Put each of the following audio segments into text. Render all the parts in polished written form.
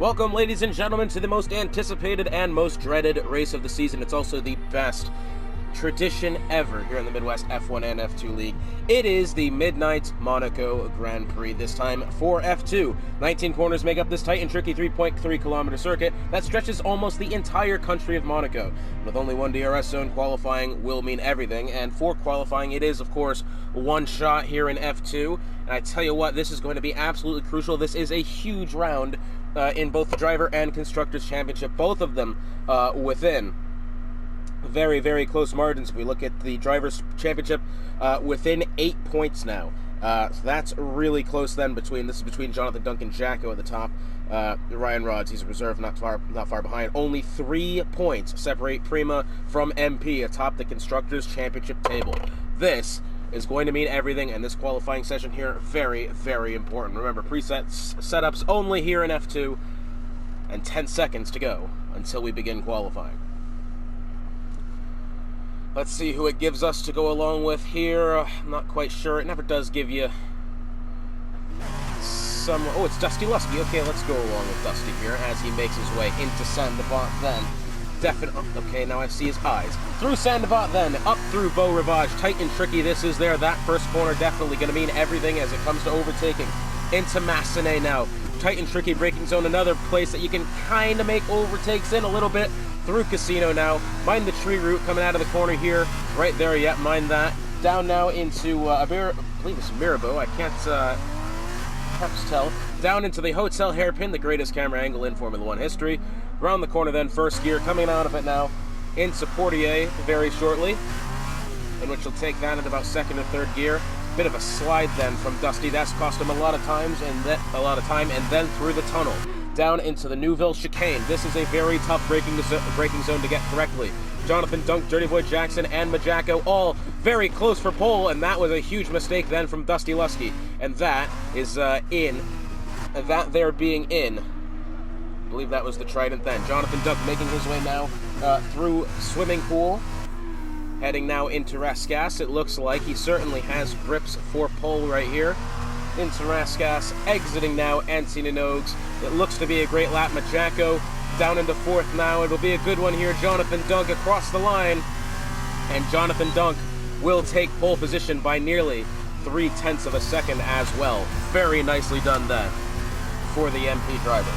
Welcome, ladies and gentlemen, to the most anticipated and most dreaded race of the season. It's also the best tradition ever here in the Midwest F1 and F2 League. It is the Midnight Monaco Grand Prix, this time for F2. 19 corners make up this tight and tricky 3.3 kilometer circuit that stretches almost the entire country of Monaco. With only one DRS zone, qualifying will mean everything, and for qualifying it is, of course, one shot here in F2. And I tell you what, this is going to be absolutely crucial. This is a huge round in both the Driver and Constructors Championship, both of them within very, very close margins. If we look at the Drivers' Championship, within 8 points now. So that's really close then this is between Jonathan Dunk and Jacko at the top. Ryan Rods, he's a reserve, not far behind. Only 3 points separate Prima from MP atop the Constructors' Championship table. This is going to mean everything, and this qualifying session here, very, very important. Remember, presets setups only here in F2, and 10 seconds to go until we begin qualifying. Let's see who it gives us to go along with here. I'm not quite sure. It never does give you some... Oh, it's Dusty Lusky. Okay, let's go along with Dusty here as he makes his way into Sandoval then. Okay, now I see his eyes. Through Sandoval then, up through Beau Rivage. Tight and tricky this is there. That first corner definitely going to mean everything as it comes to overtaking. Into Massenet now. Tight and tricky braking zone, another place that you can kind of make overtakes in a little bit. Through Casino now. Mind the tree route coming out of the corner here. Right there, yeah, mind that. Down now into, I believe it's Mirabeau. I can't perhaps tell. Down into the Hotel Hairpin, the greatest camera angle in Formula 1 history. Around the corner then, first gear, coming out of it now into Portier very shortly, in which he'll take that in about second or third gear. Bit of a slide then from Dusty. That's cost him a lot of time, and then through the tunnel. Down into the Neuville chicane. This is a very tough braking zone to get correctly. Jonathan Dunk, Dirty Boy Jackson, and Majacko all very close for pole, and that was a huge mistake then from Dusty Lusky. And that is being in. I believe that was the Trident then. Jonathan Dunk making his way now through Swimming Pool. Heading now into Rascasse. It looks like he certainly has grips for pole right here. Into Rascasse, exiting now Antinonogues. It looks to be a great lap. Majacko down into fourth now. It'll be a good one here. Jonathan Dunk across the line. And Jonathan Dunk will take pole position by nearly 0.3 of a second as well. Very nicely done then for the MP driver.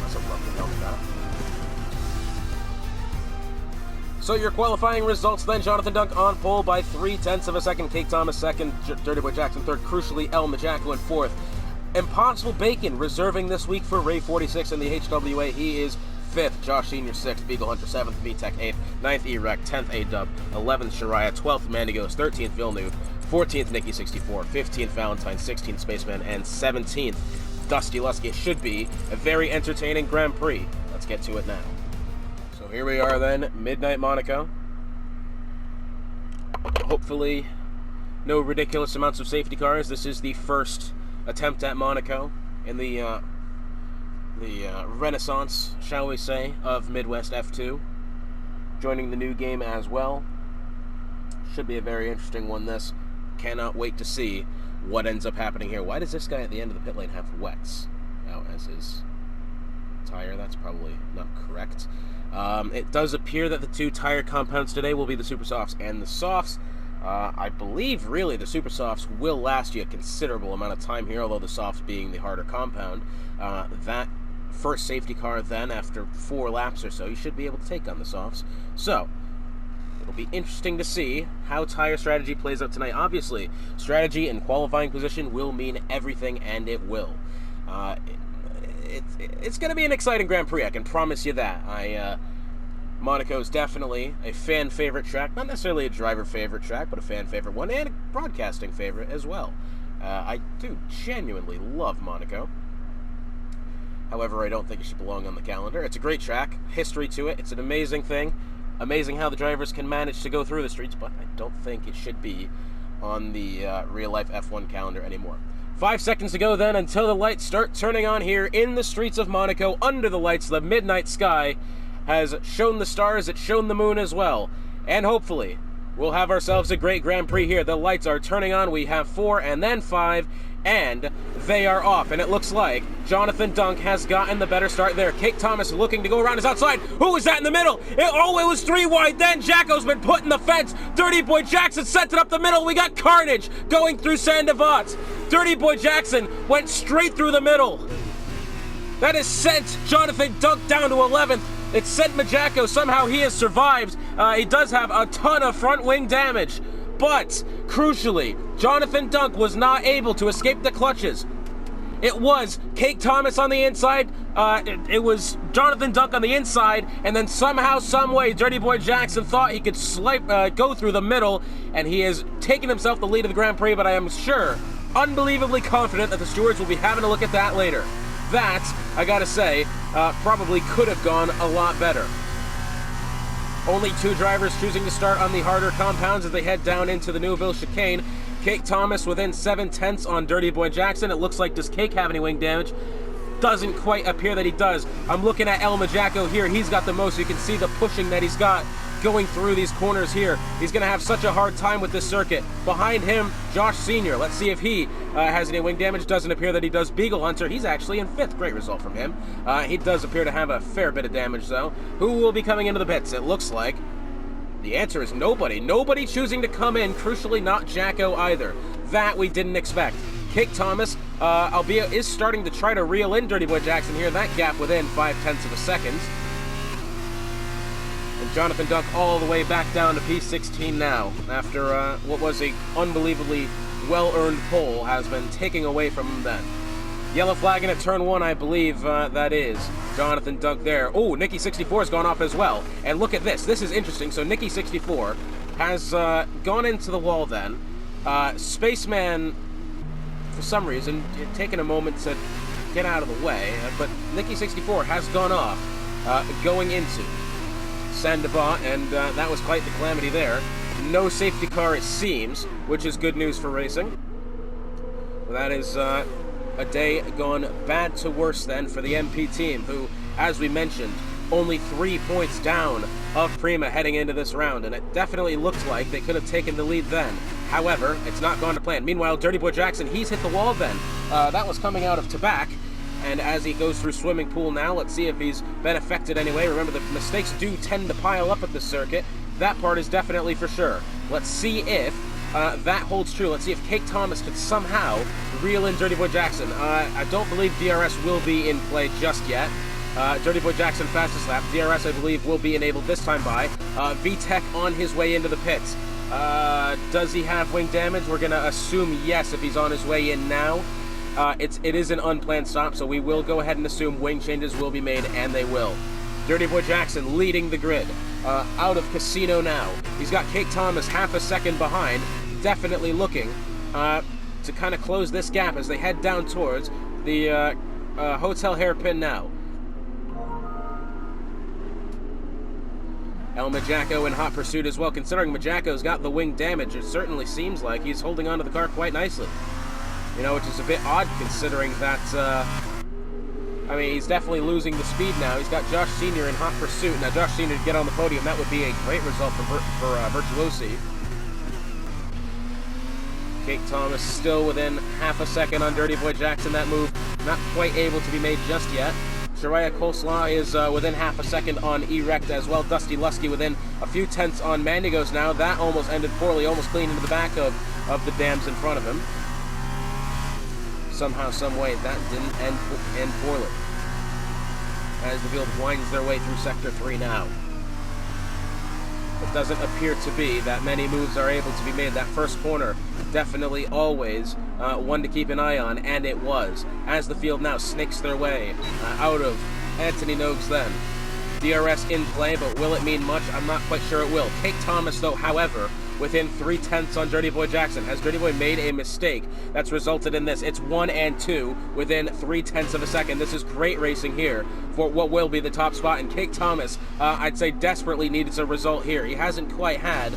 That's a lovely helmet, that. So your qualifying results then, Jonathan Dunk on pole by 0.3 of a second, Kate Thomas second, Dirty Boy Jackson third, crucially El Majacko in fourth. Impossible Bacon reserving this week for Ray 46 in the HWA. He is fifth, Josh Senior sixth, Beagle Hunter seventh, VTech eighth, ninth Erec, 10th A-Dub, 11th Shariah, 12th Mandigos, 13th Villeneuve, 14th Nikki 64, 15th Valentine, 16th Spaceman, and 17th Dusty Lusky. It should be a very entertaining Grand Prix. Let's get to it now. So here we are then, Midnight Monaco. Hopefully no ridiculous amounts of safety cars. This is the first attempt at Monaco in the renaissance, shall we say, of Midwest F2. Joining the new game as well. Should be a very interesting one, this. Cannot wait to see what ends up happening here. Why does this guy at the end of the pit lane have wets out as his tire? That's probably not correct. It does appear that the two tire compounds today will be the Super Softs and the Softs. I believe, really, the Super Softs will last you a considerable amount of time here, although the Softs being the harder compound. That first safety car then, after 4 laps or so, you should be able to take on the Softs. So, it'll be interesting to see how tire strategy plays out tonight. Obviously, strategy and qualifying position will mean everything, and it will. It's going to be an exciting Grand Prix, I can promise you that. Monaco is definitely a fan favorite track, not necessarily a driver favorite track, but a fan favorite one, and a broadcasting favorite as well. I do genuinely love Monaco. However, I don't think it should belong on the calendar. It's a great track, history to it. It's an amazing thing. Amazing how the drivers can manage to go through the streets, but I don't think it should be on the real-life F1 calendar anymore. 5 seconds to go then until the lights start turning on here in the streets of Monaco. Under the lights, the midnight sky has shown the stars, it's shown the moon as well. And hopefully, we'll have ourselves a great Grand Prix here. The lights are turning on. We have 4 and then 5 and they are off. And it looks like Jonathan Dunk has gotten the better start there. Kate Thomas looking to go around his outside. Who was that in the middle? It was 3 wide then. Jacko's been put in the fence. Dirty Boy Jackson sent it up the middle. We got carnage going through Sandoval. Dirty Boy Jackson went straight through the middle. That has sent Jonathan Dunk down to 11th. It sent Majacko. Somehow he has survived. He does have a ton of front wing damage. But, crucially, Jonathan Dunk was not able to escape the clutches. It was Kate Thomas on the inside. It was Jonathan Dunk on the inside. And then somehow, someway, Dirty Boy Jackson thought he could go through the middle. And he has taken himself the lead of the Grand Prix. But I am sure, unbelievably confident that the stewards will be having a look at that later. That, I gotta say, probably could have gone a lot better. Only 2 drivers choosing to start on the harder compounds as they head down into the Newville chicane. Cake Thomas within 7/10 on Dirty Boy Jackson. It looks like, does Cake have any wing damage? Doesn't quite appear that he does. I'm looking at El Majacko here. He's got the most. You can see the pushing that he's got going through these corners here. He's going to have such a hard time with this circuit. Behind him, Josh Sr. Let's see if he has any wing damage. Doesn't appear that he does. Beagle Hunter, he's actually in 5th. Great result from him. He does appear to have a fair bit of damage, though. Who will be coming into the pits? It looks like the answer is nobody. Nobody choosing to come in. Crucially, not Jacko either. That we didn't expect. Cake Thomas, albeit, is starting to try to reel in Dirty Boy Jackson here. That gap within 0.5 of a second. And Jonathan Dunk all the way back down to P16 now, after what was a unbelievably well-earned pole has been taken away from him then. Yellow flag in at turn 1, I believe that is Jonathan Dunk there. Oh, Nikki 64 has gone off as well. And look at this. This is interesting. So Nikki 64 has gone into the wall then. Spaceman, for some reason, taken a moment to get out of the way. But Nikki 64 has gone off, going into Sandoval, and that was quite the calamity there. No safety car, it seems, which is good news for racing. That is a day gone bad to worse then for the MP team, who, as we mentioned, only 3 points down of Prima heading into this round, and it definitely looked like they could have taken the lead then. However, it's not gone to plan. Meanwhile, Dirty Boy Jackson, he's hit the wall then. That was coming out of Tabac. And as he goes through swimming pool now, let's see if he's been affected anyway. Remember, the mistakes do tend to pile up at this circuit. That part is definitely for sure. Let's see if that holds true. Let's see if Cake Thomas could somehow reel in Dirty Boy Jackson. I don't believe DRS will be in play just yet. Dirty Boy Jackson fastest lap. DRS, I believe, will be enabled this time by VTech on his way into the pits. Does he have wing damage? We're going to assume yes if he's on his way in now. It is an unplanned stop, so we will go ahead and assume wing changes will be made, and they will. Dirty Boy Jackson leading the grid. Out of Casino now. He's got Cake Thomas half a second behind, definitely looking to kind of close this gap as they head down towards the hotel hairpin now. El Majacko in hot pursuit as well. Considering Majacko's got the wing damage, it certainly seems like he's holding onto the car quite nicely. You know, which is a bit odd considering that, I mean, he's definitely losing the speed now. He's got Josh Sr. in hot pursuit. Now, Josh Sr. to get on the podium, that would be a great result for Virtuosi. Cake Thomas still within half a second on Dirty Boy Jackson. That move not quite able to be made just yet. Shariah Coleslaw is within half a second on Erect as well. Dusty Lusky within a few tenths on Mandigos now. That almost ended poorly, almost clean into the back of the dams in front of him. Somehow, some way, that didn't end poorly. As the field winds their way through Sector 3 now. It doesn't appear to be that many moves are able to be made. That first corner, definitely always one to keep an eye on, and it was. As the field now snakes their way out of Anthony Noakes then. DRS in play, but will it mean much? I'm not quite sure it will. Cake Thomas, though, however, within 3 tenths on Dirty Boy Jackson. Has Dirty Boy made a mistake that's resulted in this? It's 1 and 2 within 3 tenths of a second. This is great racing here for what will be the top spot. And Cake Thomas, I'd say, desperately needs a result here. He hasn't quite had...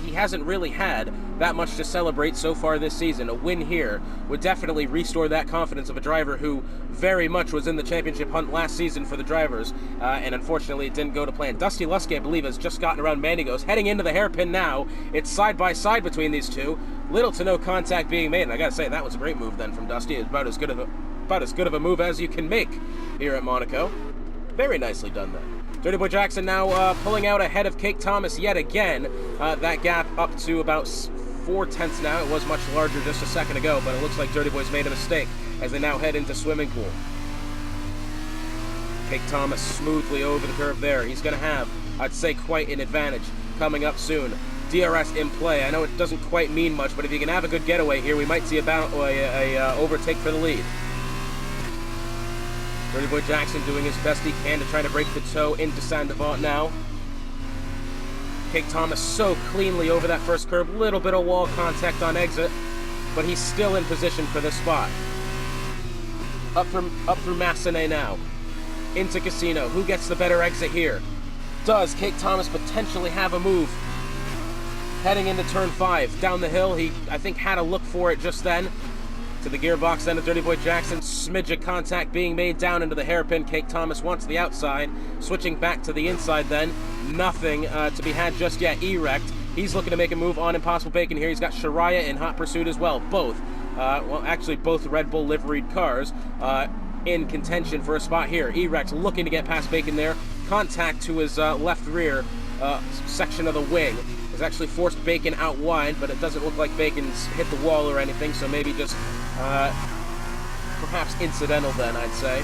he hasn't really had that much to celebrate so far this season. A win here would definitely restore that confidence of a driver who very much was in the championship hunt last season for the drivers, and unfortunately it didn't go to plan. Dusty Lusky, I believe, has just gotten around Mandigos, heading into the hairpin now. It's side by side between these two. Little to no contact being made, and I gotta say, that was a great move then from Dusty. It's about as good of a move as you can make here at Monaco. Very nicely done then. Dirty Boy Jackson now pulling out ahead of Cake Thomas yet again. That gap up to about 4/10 now. It was much larger just a second ago, but it looks like Dirty Boy's made a mistake as they now head into swimming pool. Cake Thomas smoothly over the curve there. He's going to have, I'd say, quite an advantage coming up soon. DRS in play. I know it doesn't quite mean much, but if you can have a good getaway here, we might see a overtake for the lead. Dirty Boy Jackson doing his best he can to try to break the toe into Saint-Devant now. Cake Thomas so cleanly over that first curb. Little bit of wall contact on exit, but he's still in position for this spot. Up through Massenet now. Into Casino. Who gets the better exit here? Does Cake Thomas potentially have a move? Heading into turn 5. Down the hill, he, I think, had a look for it just then. To the gearbox then of Dirty Boy Jackson. Smidge of contact being made down into the hairpin. Cake Thomas wants the outside. Switching back to the inside then. Nothing to be had just yet. Erect. He's looking to make a move on Impossible Bacon here. He's got Shariah in hot pursuit as well. Both, well, actually both Red Bull liveried cars in contention for a spot here. Erect looking to get past Bacon there. Contact to his left rear section of the wing has actually forced Bacon out wide, but it doesn't look like Bacon's hit the wall or anything, so maybe just perhaps incidental then, I'd say.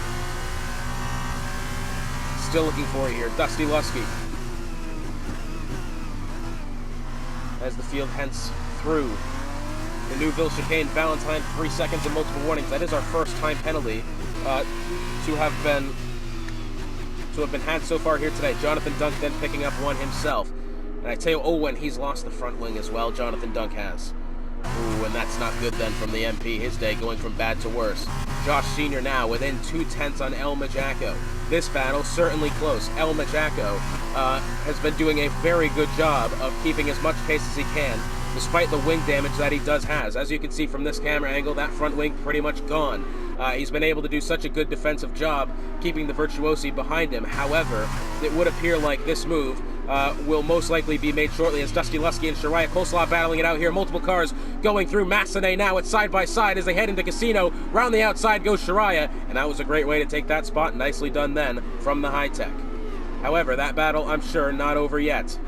Still looking for it here. Dusty Lusky. As the field heads through the Neuville chicane, Valentine, 3 seconds and multiple warnings. That is our first time penalty to have been had so far here today. Jonathan Dunk then picking up one himself. And I tell you, Owen, he's lost the front wing as well. Jonathan Dunk has. Ooh, and that's not good then from the MP. His day going from bad to worse. Josh Sr. now within 2/10 on El Majacco. This battle certainly close. El Majacco has been doing a very good job of keeping as much pace as he can, despite the wing damage that he does has. As you can see from this camera angle, that front wing pretty much gone. He's been able to do such a good defensive job keeping the Virtuosi behind him. However, it would appear like this move will most likely be made shortly as Dusty Lusky and Shariah Coleslaw battling it out here. Multiple cars going through Massenet now. It's side by side as they head into Casino. Round the outside goes Shariah, and that was a great way to take that spot. Nicely done then from the high-tech. However, that battle, I'm sure, not over yet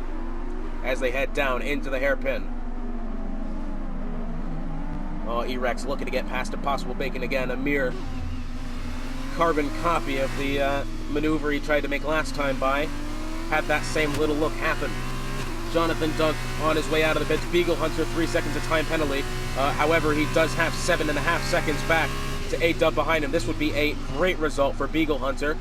as they head down into the hairpin. Oh, Erex looking to get past Impossible Bacon again. A mere carbon copy of the maneuver he tried to make last time by. Had that same little look happen. Jonathan Dunk on his way out of the pits. Beagle Hunter, 3 seconds of time penalty. However, he does have 7.5 seconds back to A-Dub behind him. This would be a great result for Beagle Hunter.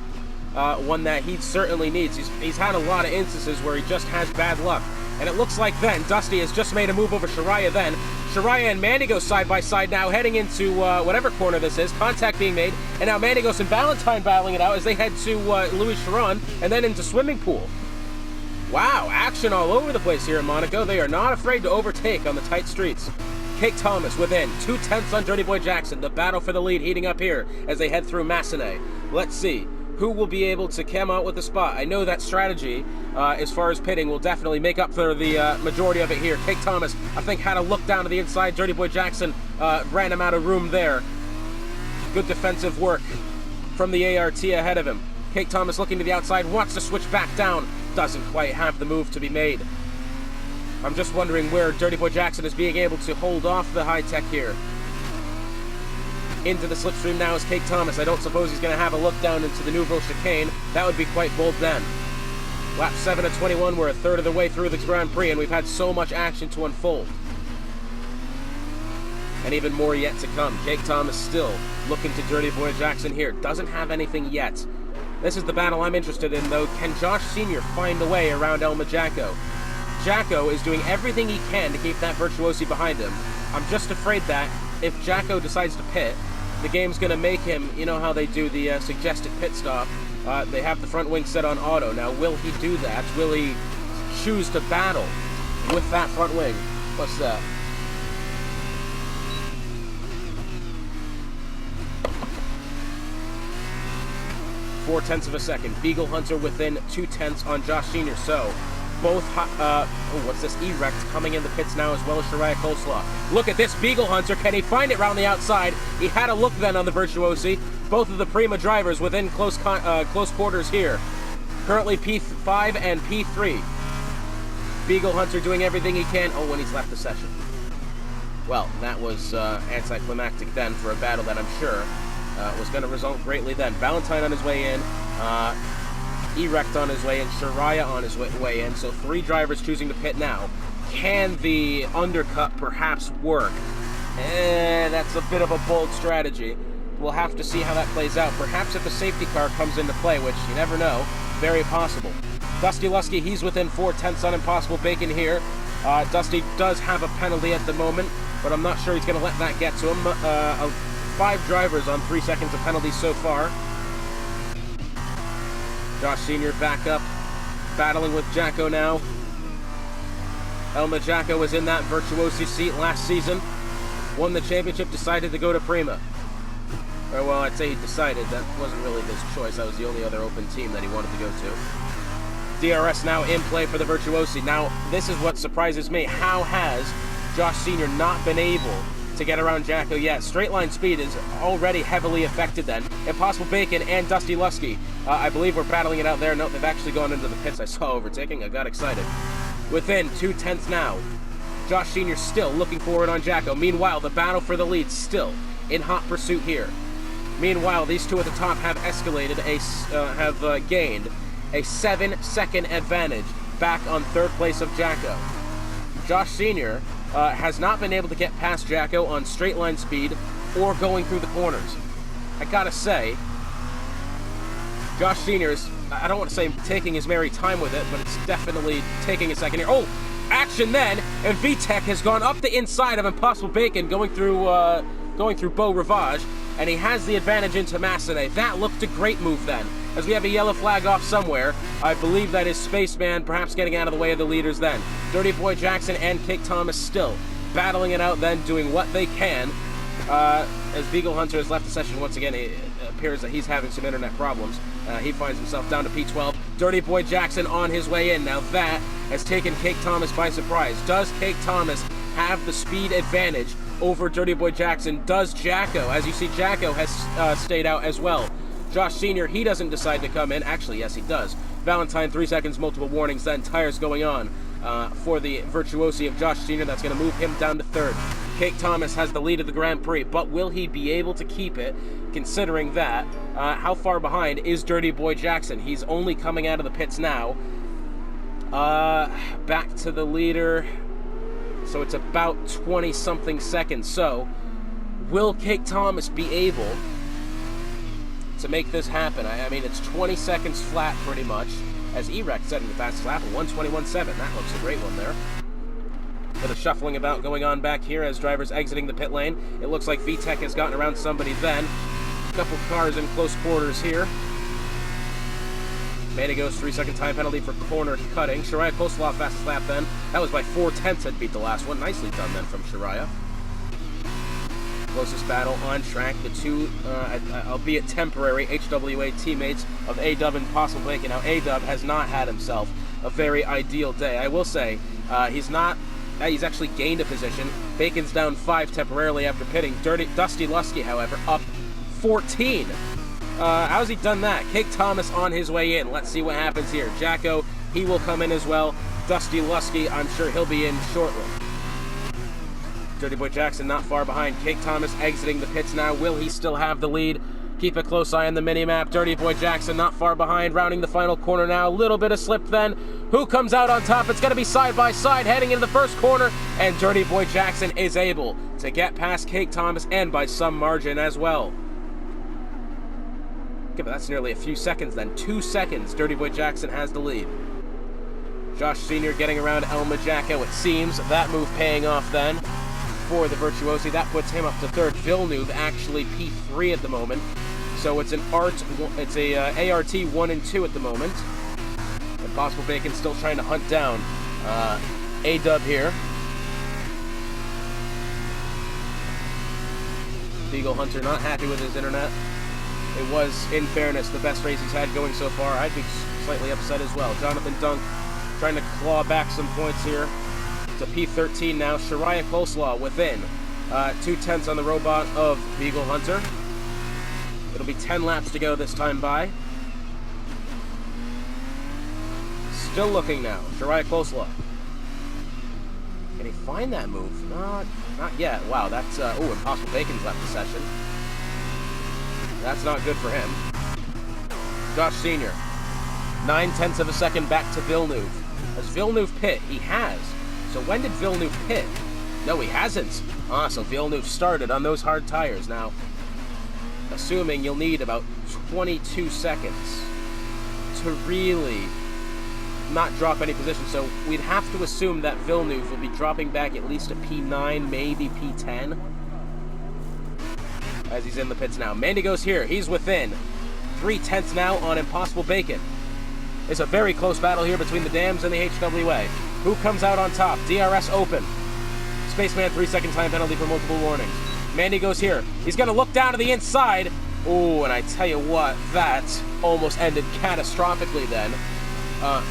One that he certainly needs. He's had a lot of instances where he just has bad luck. And it looks like then Dusty has just made a move over Shariah then. Shariah and Mandigos side by side now heading into whatever corner this is. Contact being made. And now Mandigos and Valentine battling it out as they head to Louis Chiron and then into swimming pool. Wow, action all over the place here in Monaco. They are not afraid to overtake on the tight streets. Cake Thomas within 2/10 on Dirty Boy Jackson. The battle for the lead heating up here as they head through Massenet. Let's see who will be able to come out with the spot. I know that strategy, as far as pitting, will definitely make up for the majority of it here. Cake Thomas, I think, had a look down to the inside. Dirty Boy Jackson ran him out of room there. Good defensive work from the ART ahead of him. Cake Thomas looking to the outside, wants to switch back down. Doesn't quite have the move to be made. I'm just wondering where Dirty Boy Jackson is being able to hold off the high-tech here. Into the slipstream now is Cake Thomas. I don't suppose he's going to have a look down into the Neuville chicane. That would be quite bold then. Lap 7 of 21, we're a third of the way through the Grand Prix, and we've had so much action to unfold. And even more yet to come. Cake Thomas still looking to Dirty Boy Jackson here. Doesn't have anything yet. This is the battle I'm interested in, though. Can Josh Sr. find a way around El Majacco? Jacko is doing everything he can to keep that Virtuosi behind him. I'm just afraid that if Jacko decides to pit, the game's going to make him, you know how they do the suggested pit stop. They have the front wing set on auto. Now, will he do that? Will he choose to battle with that front wing? What's that? .4 of a second. Beagle Hunter within 2/10 on Josh Sr. So, both, what's this, Erect coming in the pits now as well as Shariah Coleslaw. Look at this Beagle Hunter, can he find it round the outside? He had a look then on the Virtuosi. Both of the Prima drivers within close quarters here. Currently P5 and P3. Beagle Hunter doing everything he can. Oh, when he's left the session. Well, that was anticlimactic then for a battle that I'm sure was going to result greatly then. Valentine on his way in. Erect on his way in, Shariah on his way in, so 3 drivers choosing to pit now. Can the undercut perhaps work? That's a bit of a bold strategy. We'll have to see how that plays out. Perhaps if a safety car comes into play, which you never know, very possible. Dusty Lusky, he's within 4/10 on Impossible Bacon here. Dusty does have a penalty at the moment, but I'm not sure he's going to let that get to him. 5 drivers on 3 seconds of penalties so far. Josh Sr. back up, battling with Jacko now. Elma Jacko was in that Virtuosi seat last season. Won the championship, decided to go to Prima. Or, well, I'd say he decided. That wasn't really his choice. That was the only other open team that he wanted to go to. DRS now in play for the Virtuosi. Now, this is what surprises me. How has Josh Sr. not been able to get around Jacko yet? Straight line speed is already heavily affected then. Impossible Bacon and Dusty Lusky, I believe we're battling it out there. No, they've actually gone into the pits. I saw overtaking. I got excited. Within 2/10 now. Josh Sr. still looking forward on Jacko. Meanwhile, the battle for the lead still in hot pursuit here. Meanwhile, these two at the top have escalated, gained a 7-second advantage back on 3rd place of Jacko. Josh Sr. Has not been able to get past Jacko on straight line speed or going through the corners. I gotta say, Josh Sr. is, I don't want to say taking his merry time with it, but it's definitely taking a second here. Oh, action then, and VTech has gone up the inside of Impossible Bacon going through Beau Rivage, and he has the advantage into Massenet. That looked a great move then, as we have a yellow flag off somewhere. I believe that is Spaceman perhaps getting out of the way of the leaders then. Dirty Boy Jackson and Cake Thomas still battling it out then, doing what they can. As Beagle Hunter has left the session once again, it appears that he's having some internet problems. He finds himself down to P12. Dirty Boy Jackson on his way in. Now that has taken Cake Thomas by surprise. Does Cake Thomas have the speed advantage over Dirty Boy Jackson? Does Jacko? As you see, Jacko has stayed out as well. Josh Sr., he doesn't decide to come in. Actually, yes, he does. Valentine, 3 seconds, multiple warnings, then tires going on for the Virtuosi of Josh Sr. That's going to move him down to 3rd. Cake Thomas has the lead of the Grand Prix, but will he be able to keep it, considering that? How far behind is Dirty Boy Jackson? He's only coming out of the pits now. Back to the leader. So it's about 20-something seconds. So, will Cake Thomas be able to make this happen? I mean, it's 20 seconds flat pretty much, as Erect setting the fastest lap at 1:21.7. That looks a great one there. Bit of shuffling about going on back here as drivers exiting the pit lane. It looks like VTech has gotten around somebody then. A couple cars in close quarters here. Manigo's 3-second time penalty for corner cutting. Shariah Coleslaw fastest lap then. That was by 4/10 that beat the last one. Nicely done then from Shariah. Closest battle on track. The two, albeit temporary, HWA teammates of A-Dub and Impossible Bacon. Now, A-Dub has not had himself a very ideal day. I will say, he's actually gained a position. Bacon's down 5 temporarily after pitting. Dusty Lusky, however, up 14. How's he done that? Cake Thomas on his way in. Let's see what happens here. Jacko, he will come in as well. Dusty Lusky, I'm sure he'll be in shortly. Dirty Boy Jackson not far behind. Cake Thomas exiting the pits now. Will he still have the lead? Keep a close eye on the mini-map. Dirty Boy Jackson not far behind, rounding the final corner now. A little bit of slip then. Who comes out on top? It's going to be side by side heading into the first corner, and Dirty Boy Jackson is able to get past Cake Thomas, and by some margin as well. Okay, but that's nearly a few seconds then. 2 seconds. Dirty Boy Jackson has the lead. Josh Sr. getting around Elma Jacko. It seems that move paying off then for the Virtuosi. That puts him up to 3rd. Villeneuve actually P3 at the moment. So it's an ART 1 and 2 at the moment. Impossible Bacon still trying to hunt down A-Dub here. Beagle Hunter not happy with his internet. It was, in fairness, the best race he's had going so far. I'd be slightly upset as well. Jonathan Dunk trying to claw back some points here. It's a P13 now. Shariah Coleslaw within 2/10 on the robot of Beagle Hunter. It'll be 10 laps to go this time by. Still looking now. Shariah Coleslaw. Can he find that move? Not yet. Wow, that's... Impossible Bacon's left the session. That's not good for him. Josh Sr. 9/10 of a second back to Villeneuve. Has Villeneuve pit? He has. So when did Villeneuve pit? No, he hasn't. So Villeneuve started on those hard tires. Now, assuming you'll need about 22 seconds to really not drop any position. So we'd have to assume that Villeneuve will be dropping back at least a P9, maybe P10. As he's in the pits now. Mandigo's here. He's within 3/10 now on Impossible Bacon. It's a very close battle here between the Dams and the HWA. Who comes out on top? DRS open. Spaceman 3-second time penalty for multiple warnings. Mandigo's here. He's going to look down to the inside. Oh, and I tell you what, that almost ended catastrophically then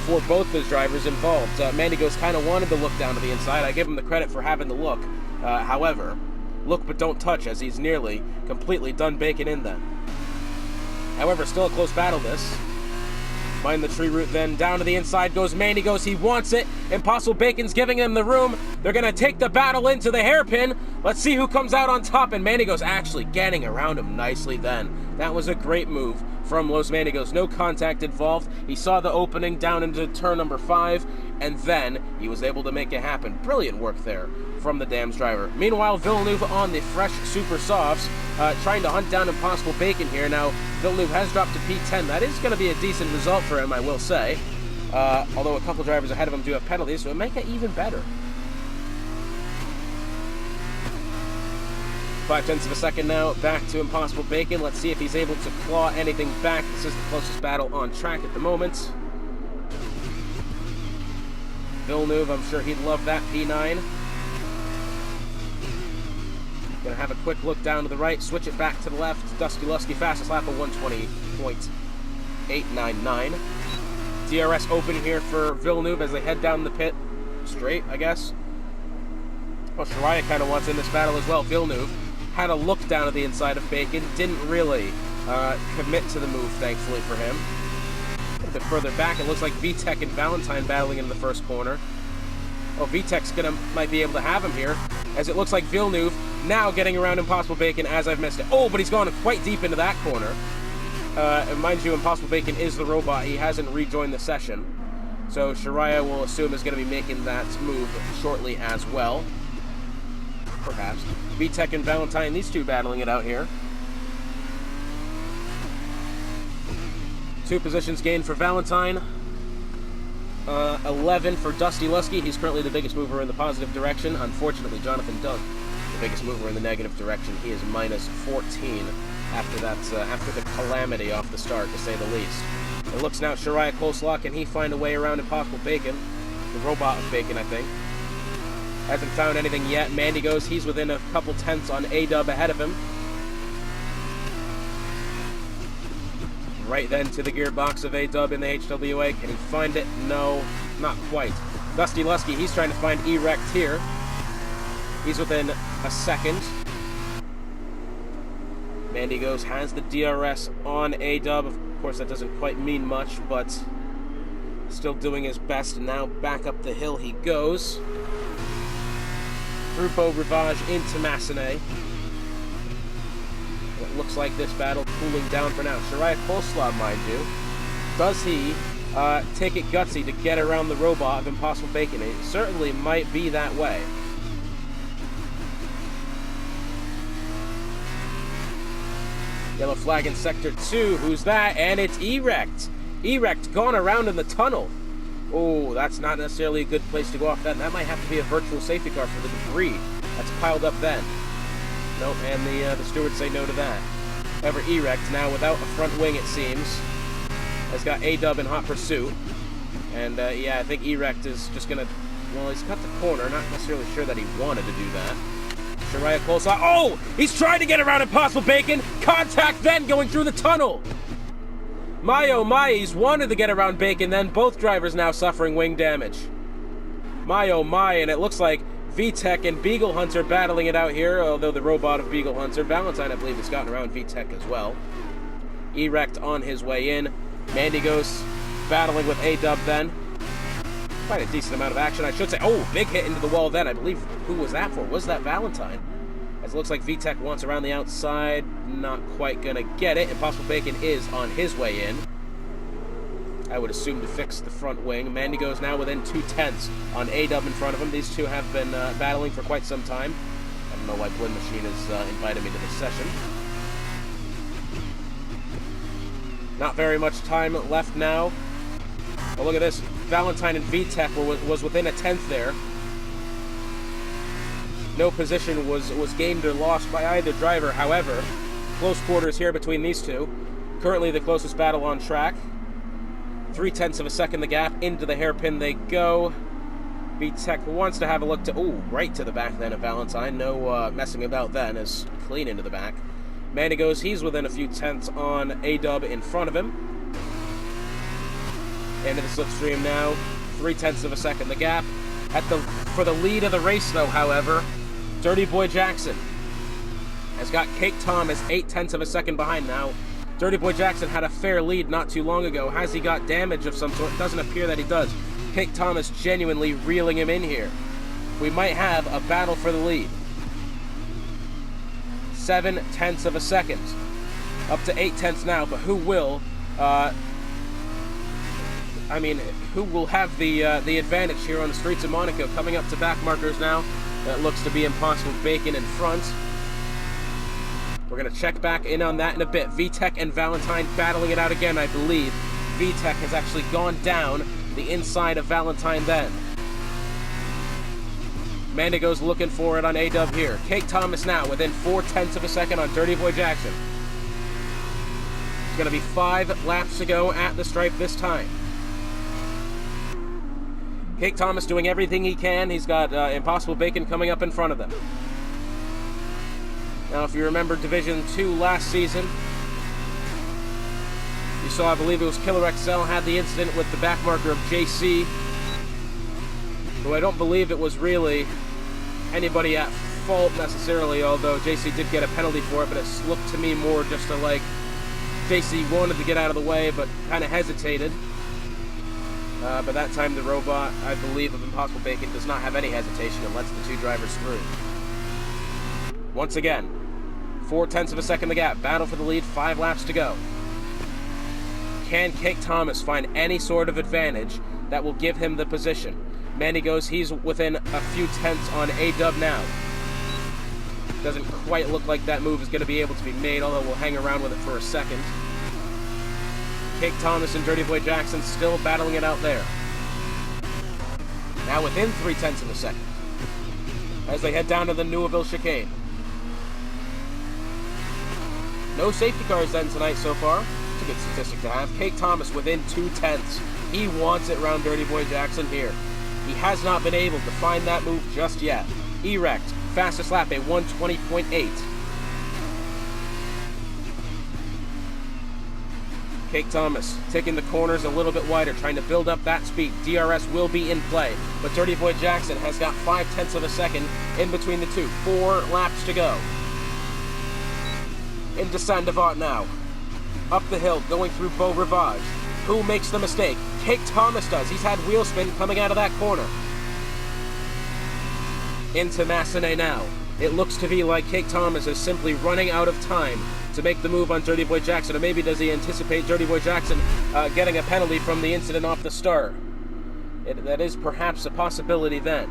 for both those drivers involved. Mandigo's kind of wanted to look down to the inside. I give him the credit for having the look. However, look but don't touch, as he's nearly completely done Bacon in then. However, still a close battle this. Find the tree root then. Down to the inside goes Mandigo's. He wants it. Impossible Bacon's giving him the room. They're going to take the battle into the hairpin. Let's see who comes out on top. And Mandigo's actually getting around him nicely then. That was a great move from Los Mandigos. No contact involved. He saw the opening down into turn number 5. And then he was able to make it happen. Brilliant work there from the Dams driver. Meanwhile, Villeneuve on the fresh Super Softs, trying to hunt down Impossible Bacon here. Now, Villeneuve has dropped to P10. That is going to be a decent result for him, I will say. Although a couple drivers ahead of him do have penalties, so it may get even better. 5/10 of a second now, back to Impossible Bacon. Let's see if he's able to claw anything back. This is the closest battle on track at the moment. Villeneuve, I'm sure he'd love that P9. Gonna have a quick look down to the right, switch it back to the left. Dusty Lusky, fastest lap of 120.899. DRS open here for Villeneuve as they head down the pit. Straight, I guess. Well, Shariah kind of wants in this battle as well. Villeneuve had a look down at the inside of Bacon. Didn't really commit to the move, thankfully for him. A little bit further back, it looks like VTech and Valentine battling in the first corner. Oh, VTech's might be able to have him here, as it looks like Villeneuve now getting around Impossible Bacon as I've missed it. Oh, but he's gone quite deep into that corner. And mind you, Impossible Bacon is the robot. He hasn't rejoined the session. So Shariah will assume is going to be making that move shortly as well. Perhaps. VTech and Valentine, these two battling it out here. 2 positions gained for Valentine. 11 for Dusty Lusky. He's currently the biggest mover in the positive direction. Unfortunately, Jonathan Dunk, the biggest mover in the negative direction. He is minus 14 after that, after the calamity off the start, to say the least. It looks now Shariah Coleslaw. Can he find a way around Impossible Bacon? The robot of Bacon, I think. Hasn't found anything yet. Mandigo's, he's within a couple tenths on A-Dub ahead of him. Right then to the gearbox of A-Dub in the HWA. Can he find it? No, not quite. Dusty Lusky, he's trying to find Erect here. He's within a second. Mandigo's has the DRS on A-Dub. Of course, that doesn't quite mean much, but still doing his best. And now back up the hill he goes. Grupo Rivage into Massenet. It looks like this battle cooling down for now. Shariah Coleslaw, mind you. Does he take it gutsy to get around the robot of Impossible Bacon? It certainly might be that way. Yellow flag in Sector 2. Who's that? And it's Erect. Erect gone around in the tunnel. Oh, that's not necessarily a good place to go off that. That might have to be a virtual safety car for the debris that's piled up then. Nope, and the stewards say no to that. However, Erect, now without a front wing it seems, has got A-Dub in hot pursuit. And yeah, I think Erect is just going to, well, he's cut the corner. Not necessarily sure that he wanted to do that. Shariah Coleslaw, oh! He's trying to get around Impossible Bacon! Contact then going through the tunnel! My oh my, he's wanted to get around Bacon, then both drivers now suffering wing damage. My oh my, and it looks like VTech and Beagle Hunter battling it out here, although the robot of Beagle Hunter, Valentine, I believe, has gotten around VTech as well. Erect on his way in. Mandigos battling with A-Dub then. Quite a decent amount of action, I should say. Oh, big hit into the wall then. I believe, who was that for? Was that Valentine? As it looks like VTech wants around the outside. Not quite going to get it. Impossible Bacon is on his way in. I would assume to fix the front wing. Mandigos now within 2/10 on A-Dub in front of him. These two have been battling for quite some time. I don't know why Blend Machine has invited me to this session. Not very much time left now. Oh, look at this. Valentine and VTech was within a 10th there. No position was gained or lost by either driver. However, close quarters here between these two. Currently the closest battle on track. 0.3 of a second the gap. Into the hairpin they go. VTech wants to have a look to... Oh, right to the back then of Valentine. No messing about then, as clean into the back. Mandigos, he's within a few tenths on A-Dub in front of him. Into the slipstream now. 0.3 of a second the gap. For the lead of the race, though, however, Dirty Boy Jackson has got Cake Thomas 0.8 of a second behind now. Dirty Boy Jackson had a fair lead not too long ago. Has he got damage of some sort? It doesn't appear that he does. Cake Thomas genuinely reeling him in here. We might have a battle for the lead. 0.7 of a second. Up to 0.8 now, but who will... who will have the advantage here on the streets of Monaco? Coming up to back markers now. That looks to be Impossible Bacon in front. We're going to check back in on that in a bit. VTech and Valentine battling it out again, I believe. VTech has actually gone down the inside of Valentine then. Mandigo's looking for it on A-Dub here. Cake Thomas now within 0.4 of a second on Dirty Boy Jackson. It's going to be 5 laps to go at the stripe this time. Cake Thomas doing everything he can. He's got Impossible Bacon coming up in front of them. Now, if you remember Division 2 last season, you saw, I believe it was Killer XL, had the incident with the back marker of JC, who I don't believe it was really anybody at fault necessarily, although JC did get a penalty for it, but it looked to me more just to like JC wanted to get out of the way, but kind of hesitated. But that time the robot, I believe, of Impossible Bacon does not have any hesitation and lets the two drivers through. Once again, 0.4 of a second the gap. Battle for the lead, 5 laps to go. Can Cake Thomas find any sort of advantage that will give him the position? Mandigos, he's within a few tenths on A-Dub now. Doesn't quite look like that move is going to be able to be made, although we'll hang around with it for a second. Cake Thomas and Dirty Boy Jackson still battling it out there. Now within 0.3 of a second as they head down to the Newville chicane. No safety cars then tonight so far. It's a good statistic to have. Cake Thomas within 0.2. He wants it round Dirty Boy Jackson here. He has not been able to find that move just yet. Erect, fastest lap, a 1:20.8. Cake Thomas taking the corners a little bit wider, trying to build up that speed. DRS will be in play, but Dirty Boy Jackson has got 0.5 of a second in between the two. 4 laps to go. Into Saint-Devat now. Up the hill, going through Beau Rivage. Who makes the mistake? Cake Thomas does. He's had wheel spin coming out of that corner. Into Massenet now. It looks to be like Cake Thomas is simply running out of time to make the move on Dirty Boy Jackson, or maybe does he anticipate Dirty Boy Jackson getting a penalty from the incident off the start? That is perhaps a possibility then.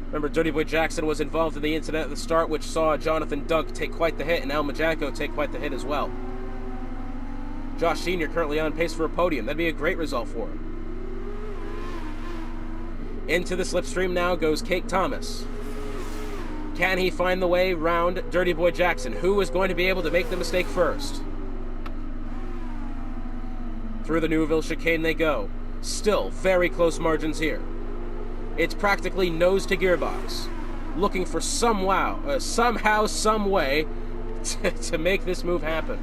Remember, Dirty Boy Jackson was involved in the incident at the start, which saw Jonathan Dunk take quite the hit, and Al Majako take quite the hit as well. Josh Sr. currently on pace for a podium. That'd be a great result for him. Into the slipstream now goes Cake Thomas. Can he find the way round Dirty Boy Jackson? Who is going to be able to make the mistake first? Through the Newville chicane they go. Still very close margins here. It's practically nose to gearbox. Looking for somehow, some way to make this move happen.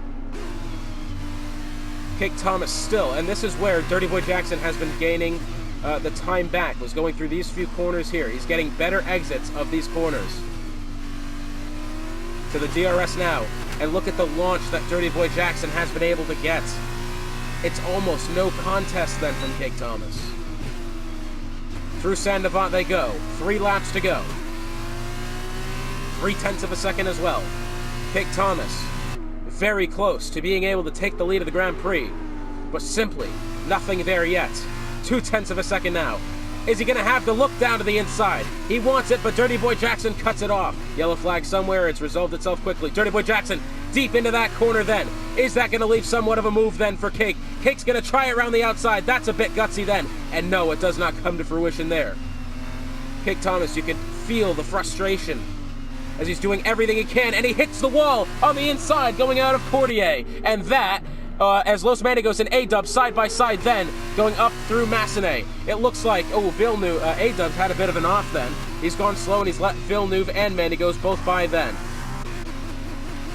Kate Thomas still, and this is where Dirty Boy Jackson has been gaining the time back, was going through these few corners here. He's getting better exits of these corners. To the DRS now, and look at the launch that Dirty Boy Jackson has been able to get. It's almost no contest then from Kate Thomas. Through Saint-Avant they go. 3 laps to go. 0.3 of a second as well. Kate Thomas, very close to being able to take the lead of the Grand Prix, but simply nothing there yet. 0.2 of a second now. Is he going to have to look down to the inside? He wants it, but Dirty Boy Jackson cuts it off. Yellow flag somewhere. It's resolved itself quickly. Dirty Boy Jackson deep into that corner then. Is that going to leave somewhat of a move then for Cake? Cake's going to try around the outside. That's a bit gutsy then. And no, it does not come to fruition there. Kate Thomas, you can feel the frustration as he's doing everything he can, and he hits the wall on the inside going out of Portier. And that, as Los Manigos and A-Dub side by side then, going up through Massenet. It looks like, Villeneuve, A-Dub's had a bit of an off then. He's gone slow and he's let Villeneuve and Manigos both by then.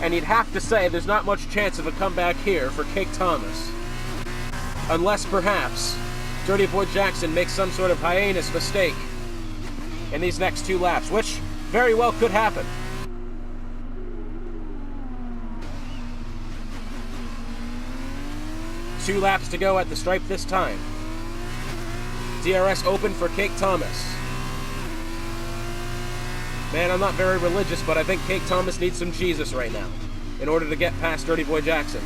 And you'd have to say there's not much chance of a comeback here for Kate Thomas. Unless perhaps Dirty Boy Jackson makes some sort of heinous mistake in these next 2 laps, which very well could happen. Two laps to go at the stripe this time. DRS open for Kate Thomas. Man, I'm not very religious, but I think Kate Thomas needs some Jesus right now in order to get past Dirty Boy Jackson.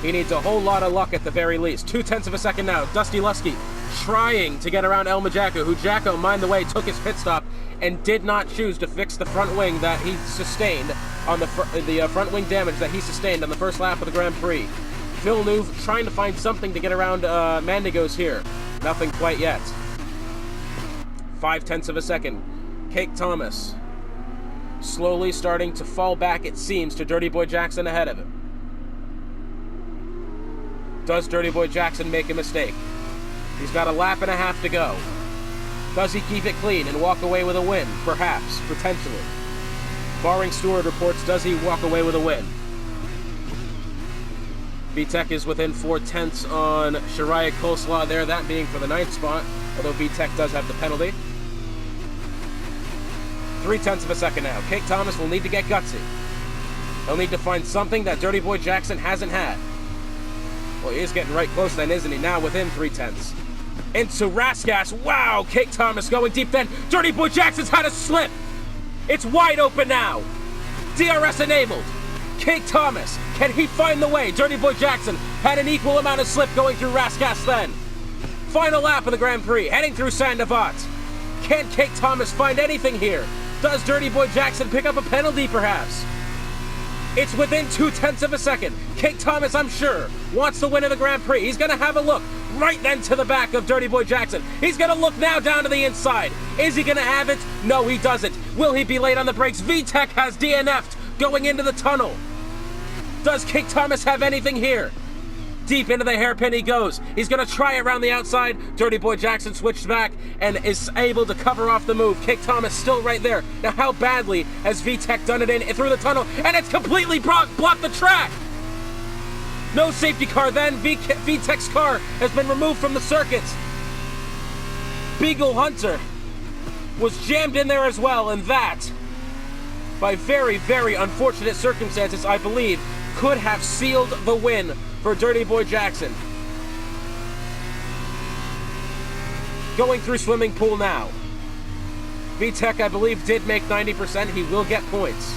He needs a whole lot of luck at the very least. 0.2 of a second now. Dusty Lusky trying to get around El Majacco, who Jacko, mind the way, took his pit stop and did not choose to fix the front wing that he sustained on the front wing damage that he sustained on the first lap of the Grand Prix. Villeneuve trying to find something to get around Mandigos here. Nothing quite yet. 0.5 of a second. Kate Thomas slowly starting to fall back, it seems, to Dirty Boy Jackson ahead of him. Does Dirty Boy Jackson make a mistake? He's got a lap and a half to go. Does he keep it clean and walk away with a win? Perhaps, potentially. Barring Stewart reports, does he walk away with a win? VTech is within 0.4 on Shariah Coleslaw there, that being for the 9th spot, although VTech does have the penalty. 0.3 of a second now. Kate Thomas will need to get gutsy. He'll need to find something that Dirty Boy Jackson hasn't had. Well, he is getting right close then, isn't he? Now within 0.3. Into Raskas. Wow, Kate Thomas going deep then. Dirty Boy Jackson's had a slip. It's wide open now. DRS enabled. Kate Thomas, can he find the way? Dirty Boy Jackson had an equal amount of slip going through Raskas then. Final lap of the Grand Prix, heading through Saint-Avant. Can Kate Thomas find anything here? Does Dirty Boy Jackson pick up a penalty perhaps? It's within 0.2 of a second. Kate Thomas, I'm sure, wants the win of the Grand Prix. He's going to have a look right then to the back of Dirty Boy Jackson. He's going to look now down to the inside. Is he going to have it? No, he doesn't. Will he be late on the brakes? VTech has DNF'd going into the tunnel. Does Kate Thomas have anything here? Deep into the hairpin he goes. He's going to try around the outside. Dirty Boy Jackson switched back and is able to cover off the move. Kate Thomas still right there. Now how badly has VTech done it in through the tunnel? And it's completely blocked the track. No safety car then. VTech's car has been removed from the circuit. Beagle Hunter was jammed in there as well, and that, by very, very unfortunate circumstances, I believe, could have sealed the win for Dirty Boy Jackson. Going through swimming pool now. VTech, I believe, did make 90%. He will get points.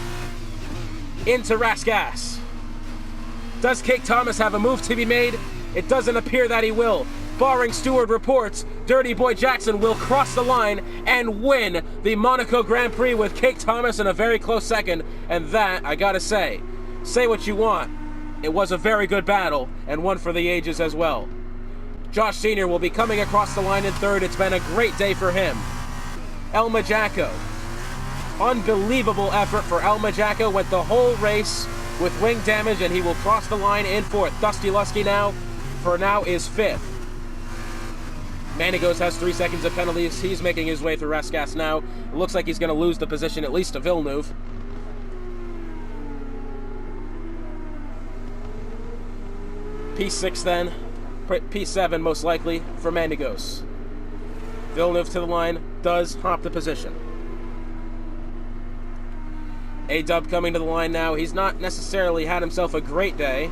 Into Raskas. Does Kate Thomas have a move to be made? It doesn't appear that he will. Barring Stewart reports, Dirty Boy Jackson will cross the line and win the Monaco Grand Prix with Kate Thomas in a very close second. And that, I gotta say what you want, it was a very good battle and one for the ages as well. Josh Sr. will be coming across the line in third. It's been a great day for him. El Majacco. Unbelievable effort for El Majacco. Went the whole race with wing damage, and he will cross the line in fourth. Dusty Lusky now, for now, is fifth. Manigos has 3 seconds of penalties. He's making his way through Raskas now. It looks like he's going to lose the position, at least to Villeneuve. P6 then, P7 most likely for Mandigos. Villeneuve to the line, does hop the position. A-Dub coming to the line now. He's not necessarily had himself a great day,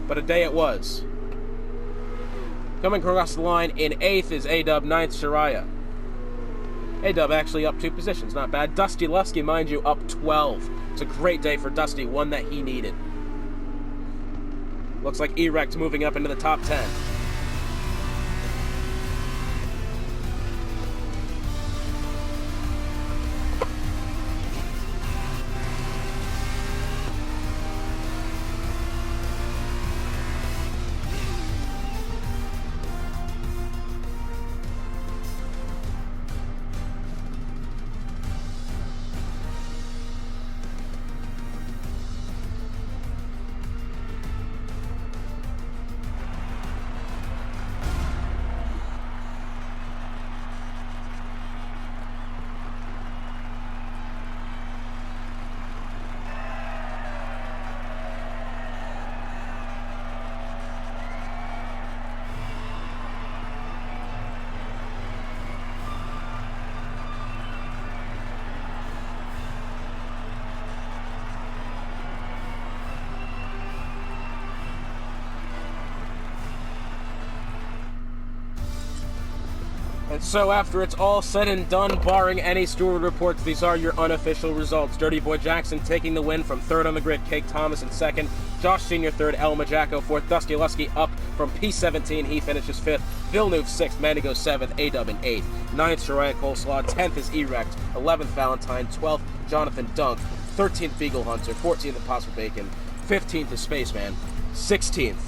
but a day it was. Coming across the line in 8th is A-Dub, 9th Shariah. A-Dub actually up 2 positions, not bad. Dusty Lusky, mind you, up 12. It's a great day for Dusty, one that he needed. Looks like Erect moving up into the top 10. And so after it's all said and done, barring any steward reports, these are your unofficial results. Dirty Boy Jackson taking the win from 3rd on the grid, Cake Thomas in 2nd, Josh Sr. 3rd, El Majacco 4th, Dusty Lusky up from P17, he finishes 5th, Villeneuve 6th, Mandigo 7th, A-Dub in 8th, 9th Shariah Coleslaw, 10th is Erect, 11th Valentine, 12th Jonathan Dunk, 13th Beagle Hunter, 14th Impossible Bacon, 15th is Spaceman, 16th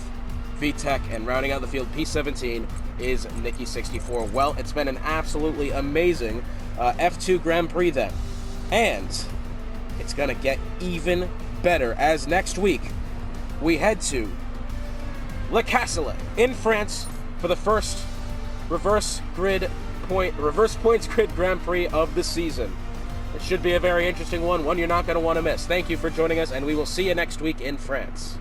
VTech, and rounding out the field, P17 is Nikki 64. Well, it's been an absolutely amazing F2 Grand Prix then. And it's going to get even better as next week we head to Le Castellet in France for the first reverse points grid Grand Prix of the season. It should be a very interesting one you're not going to want to miss. Thank you for joining us, and we will see you next week in France.